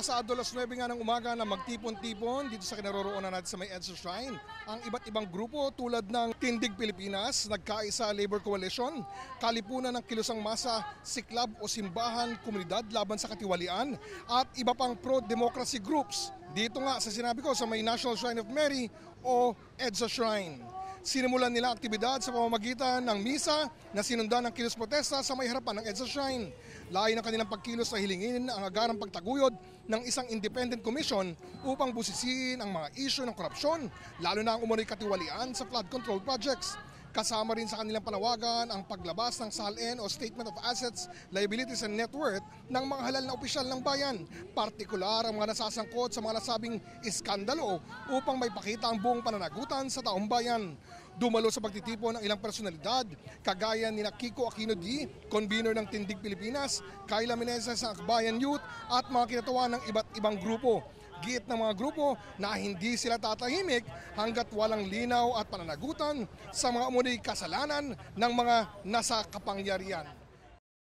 Pasado alas 9 nga ng umaga na magtipon-tipon dito sa kinaroroonan natin sa may EDSA Shrine. Ang iba't ibang grupo tulad ng Tindig Pilipinas, Nagkaisa Labor Coalition, Kalipunan ng Kilusang Masa, Siklab o Simbahan, Komunidad Laban sa Katiwalian at iba pang pro-democracy groups. Dito nga sa sinabi ko sa may National Shrine of Mary o EDSA Shrine. Sinimulan nila aktibidad sa pamamagitan ng misa na sinundan ng kilos protesta sa may harapan ng EDSA Shrine. Layo ng kanilang pagkilos na hilingin ang agarang pagtaguyod ng isang independent commission upang busisiin ang mga isyu ng korupsyon, lalo na ang umunoy katiwalian sa flood control projects. Kasama rin sa kanilang panawagan ang paglabas ng SALN o Statement of Assets, Liabilities and Net Worth ng mga halal na opisyal ng bayan, partikular ang mga nasasangkot sa mga nasabing iskandalo upang may pakita ang buong pananagutan sa taong bayan. Dumalo sa pagtitipon ng ilang personalidad, kagaya ni Kiko Aquino D, convener ng Tindig Pilipinas, Kayla Meneses ng Akbayan Youth at mga kinatawan ng iba't ibang grupo. Giit ng mga grupo na hindi sila tatahimik hanggat walang linaw at pananagutan sa mga umunoy kasalanan ng mga nasa kapangyarihan.